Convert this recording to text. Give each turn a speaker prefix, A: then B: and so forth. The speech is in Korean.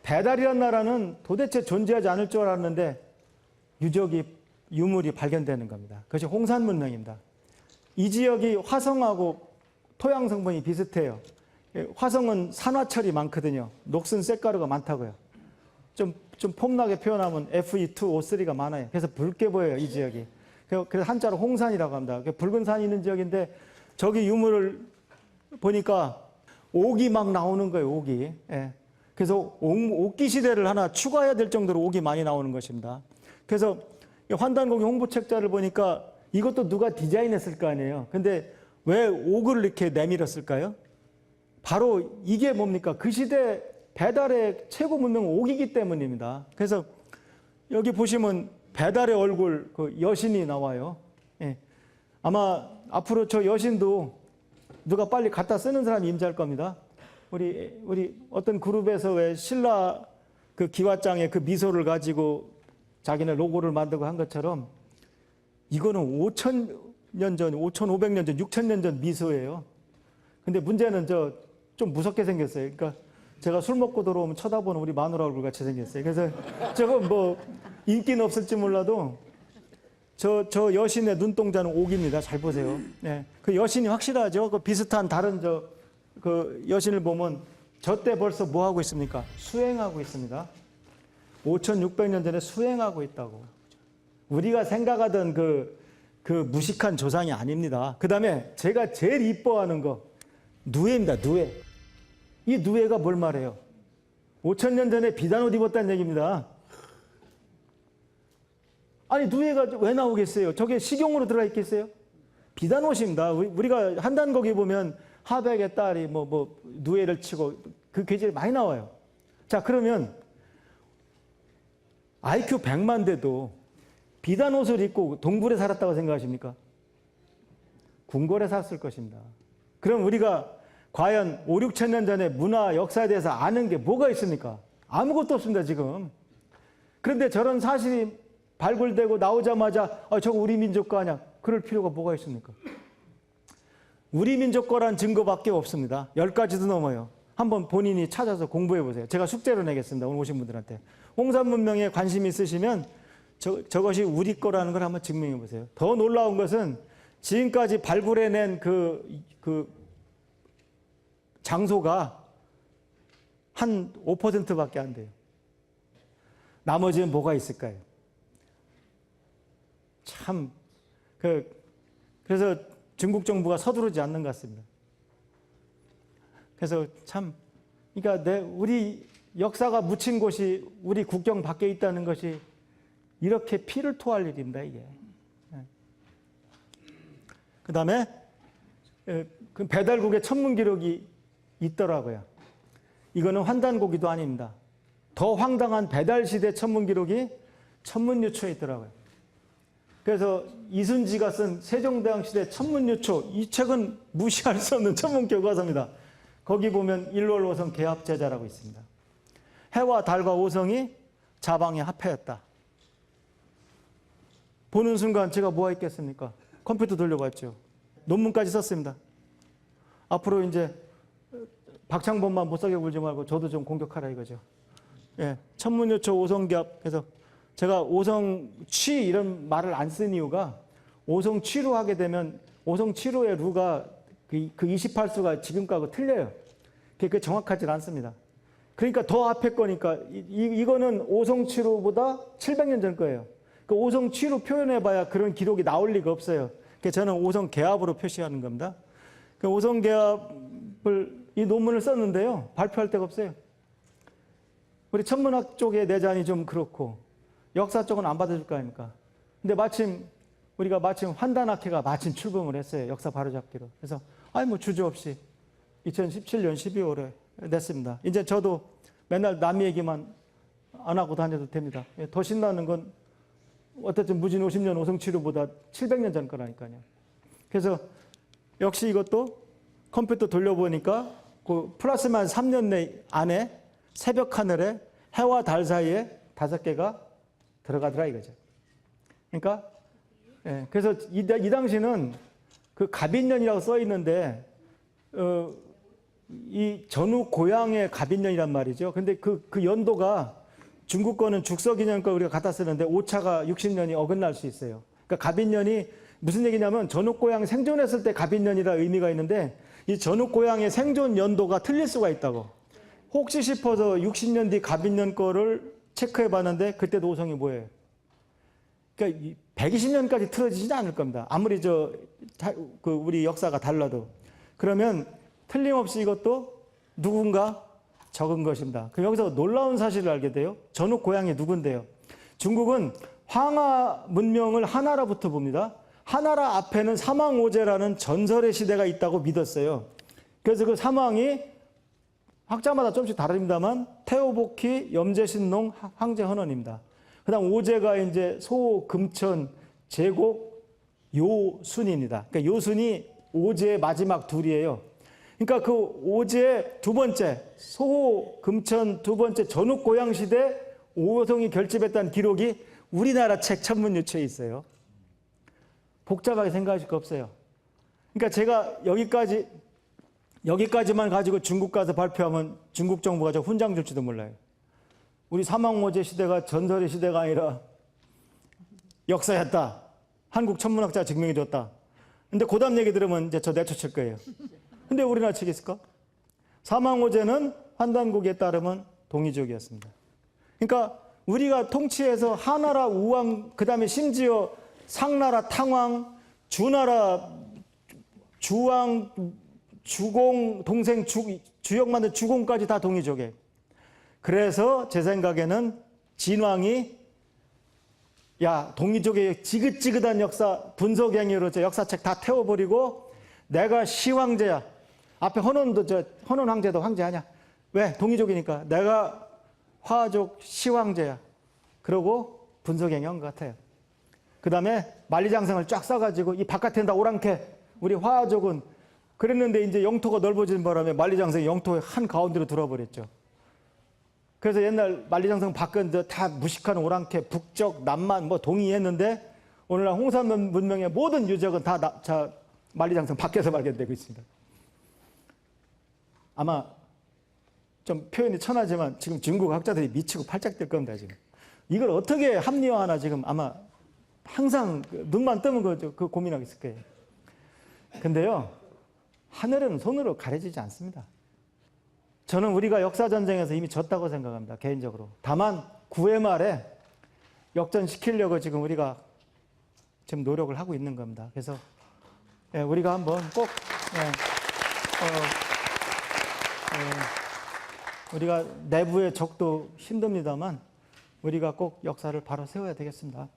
A: 배달이란 나라는 도대체 존재하지 않을 줄 알았는데 유물이 발견되는 겁니다. 그것이 홍산 문명입니다. 이 지역이 화성하고 토양 성분이 비슷해요. 화성은 산화철이 많거든요. 녹슨 쇳가루가 많다고요. 좀 폼나게 표현하면 Fe2O3가 많아요. 그래서 붉게 보여요, 이 지역이. 그래서 한자로 홍산이라고 합니다. 붉은 산이 있는 지역인데 저기 유물을 보니까 옥이 막 나오는 거예요, 옥이. 예. 그래서 옥기 시대를 하나 추가해야 될 정도로 옥이 많이 나오는 것입니다. 그래서 환단고기 홍보책자를 보니까 이것도 누가 디자인했을 거 아니에요. 근데 왜 옥을 이렇게 내밀었을까요? 바로 이게 뭡니까? 그 시대 배달의 최고 문명은 옥이기 때문입니다. 그래서 여기 보시면 배달의 얼굴, 그 여신이 나와요. 예. 아마 앞으로 저 여신도 누가 빨리 갖다 쓰는 사람이 임자할 겁니다. 우리 어떤 그룹에서 왜 신라 그 기와장의 그 미소를 가지고 자기네 로고를 만들고 한 것처럼 이거는 5,000년 전, 5,500년 전, 6,000년 전 미소예요. 근데 문제는 좀 무섭게 생겼어요. 그러니까 제가 술 먹고 들어오면 쳐다보는 우리 마누라 얼굴 같이 생겼어요. 그래서 저거 뭐 인기는 없을지 몰라도 저 여신의 눈동자는 옥입니다. 잘 보세요. 네. 그 여신이 확실하죠. 그 비슷한 다른 그 여신을 보면 저 때 벌써 뭐 하고 있습니까? 수행하고 있습니다. 5,600년 전에 수행하고 있다고. 우리가 생각하던 그 무식한 조상이 아닙니다. 그 다음에 제가 제일 이뻐하는 거 누에입니다. 누에. 이 누에가 뭘 말해요? 5,000년 전에 비단 옷 입었다는 얘기입니다. 아니 누에가 왜 나오겠어요? 저게 식용으로 들어가 있겠어요? 비단 옷입니다. 우리가 한단거기 보면 하백의 딸이 누에를 치고 그 계절이 많이 나와요. 자, 그러면 IQ 100만 돼도 비단 옷을 입고 동굴에 살았다고 생각하십니까? 궁궐에 살았을 것입니다. 그럼 우리가 과연 5, 6천 년 전에 문화, 역사에 대해서 아는 게 뭐가 있습니까? 아무것도 없습니다, 지금. 그런데 저런 사실이 발굴되고 나오자마자 저거 우리 민족 거 아니야? 그럴 필요가 뭐가 있습니까? 우리 민족 거란 증거밖에 없습니다. 10가지도 넘어요. 한번 본인이 찾아서 공부해 보세요. 제가 숙제로 내겠습니다. 오늘 오신 분들한테. 홍산 문명에 관심이 있으시면 저것이 우리 거라는 걸 한번 증명해 보세요. 더 놀라운 것은 지금까지 발굴해낸 그 장소가 한 5%밖에 안 돼요. 나머지는 뭐가 있을까요? 참, 그래서 중국 정부가 서두르지 않는 것 같습니다. 그래서 참, 그러니까 우리 역사가 묻힌 곳이 우리 국경 밖에 있다는 것이 이렇게 피를 토할 일입니다, 이게. 그 다음에 그 배달국의 천문 기록이 있더라고요. 이거는 환단고기도 아닙니다. 더 황당한 배달시대 천문 기록이 천문유초에 있더라고요. 그래서 이순지가 쓴 세종대왕 시대 천문유초, 이 책은 무시할 수 없는 천문 교과서입니다. 거기 보면 일월오성 개합제자라고 있습니다. 해와 달과 오성이 자방에 합해였다. 보는 순간 제가 뭐가 있겠습니까? 컴퓨터 돌려봤죠. 논문까지 썼습니다. 앞으로 이제 박창범만 못 사게 굴지 말고 저도 좀 공격하라 이거죠. 예, 천문유초 오성개합. 그래서 제가 오성취 이런 말을 안 쓴 이유가 오성취로 하게 되면 오성취로의 루가 그 28수가 지금 거하고 틀려요. 그게 정확하지 않습니다. 그러니까 더 앞에 거니까 이거는 오성취로보다 700년 전 거예요. 그 오성취로 표현해봐야 그런 기록이 나올 리가 없어요. 그래서 저는 오성개합으로 표시하는 겁니다. 그 오성개합을 이 논문을 썼는데요. 발표할 데가 없어요. 우리 천문학 쪽의 내잔이 좀 그렇고 역사 쪽은 안 받아줄 거 아닙니까? 근데 우리가 환단학회가 출범을 했어요. 역사 바로잡기로. 그래서 주저없이 2017년 12월에 냈습니다. 이제 저도 맨날 남 얘기만 안 하고 다녀도 됩니다. 더 신나는 건 어쨌든 무진 50년 오성치료보다 700년 전 거라니까요. 그래서 역시 이것도 컴퓨터 돌려보니까 그 플러스만 3년 안에 새벽 하늘에 해와 달 사이에 5개가 들어가더라 이거죠. 그러니까 그래서 이 당시는 그 갑인년이라고 써 있는데 이 전후 고향의 갑인년이란 말이죠. 근데 그 연도가 중국 거는 죽서기년 거 우리가 갖다 쓰는데 오차가 60년이 어긋날 수 있어요. 그러니까 갑인년이 무슨 얘기냐면 전후 고향 생존했을 때 갑인년이라 의미가 있는데 이 전후 고향의 생존 연도가 틀릴 수가 있다고. 혹시 싶어서 60년 뒤 갑인년 거를 체크해 봤는데 그때 노성이 뭐예요? 그러니까 120년까지 틀어지지 않을 겁니다. 아무리 우리 역사가 달라도. 그러면 틀림없이 이것도 누군가 적은 것입니다. 그럼 여기서 놀라운 사실을 알게 돼요. 전후 고향이 누군데요? 중국은 황하 문명을 하나라부터 봅니다. 하나라 앞에는 사망오제라는 전설의 시대가 있다고 믿었어요. 그래서 그 사망이 학자마다 좀씩 다릅니다만 태오복희, 염제신농, 황제헌원입니다. 그다음 오제가 이제 소, 금천, 제곡, 요순입니다. 그러니까 요순이 오제의 마지막 둘이에요. 그러니까 그 오제의 두 번째, 소, 금천 두 번째 전후 고향 시대 오성이 결집했다는 기록이 우리나라 책 천문유체에 있어요. 복잡하게 생각하실 거 없어요. 그러니까 제가 여기까지만 가지고 중국 가서 발표하면 중국 정부가 저 훈장 줄지도 몰라요. 우리 사망오제 시대가 전설의 시대가 아니라 역사였다. 한국 천문학자가 증명해 줬다. 근데 그 다음 얘기 들으면 이제 저 내쫓을 거예요. 근데 우리나라 측이 있을까? 사망오제는 환단고기에 따르면 동이족이었습니다. 그러니까 우리가 통치해서 하나라 우왕, 그 다음에 심지어 상나라 탕왕, 주나라 주왕, 주공, 동생 주역 만든 주공까지 다 동이족이에요. 그래서 제 생각에는 진왕이 야 동이족의 지긋지긋한 역사 분석행위로 저 역사책 다 태워버리고 내가 시황제야. 앞에 헌원도 헌원 황제도 황제하냐? 왜? 동이족이니까 내가 화족 시황제야. 그러고 분석행위한 것 같아요. 그 다음에 만리장성을 쫙 써가지고 이 바깥에 다 오랑캐 우리 화족은 그랬는데 이제 영토가 넓어지는 바람에 만리장성이 영토의 한 가운데로 들어버렸죠. 그래서 옛날 만리장성 밖은 다 무식한 오랑캐, 북적, 남만 뭐 동의했는데 오늘날 홍산 문명의 모든 유적은 다 만리장성 밖에서 발견되고 있습니다. 아마 좀 표현이 천하지만 지금 중국 학자들이 미치고 팔짝 뛸 겁니다. 지금 이걸 어떻게 합리화하나 지금 아마 항상 눈만 뜨면 그 고민하고 있을 거예요. 근데요, 하늘은 손으로 가려지지 않습니다. 저는 우리가 역사전쟁에서 이미 졌다고 생각합니다. 개인적으로. 다만 9회 말에 역전시키려고 지금 우리가 지금 노력을 하고 있는 겁니다. 그래서 우리가 한번 꼭 우리가 내부의 적도 힘듭니다만 우리가 꼭 역사를 바로 세워야 되겠습니다.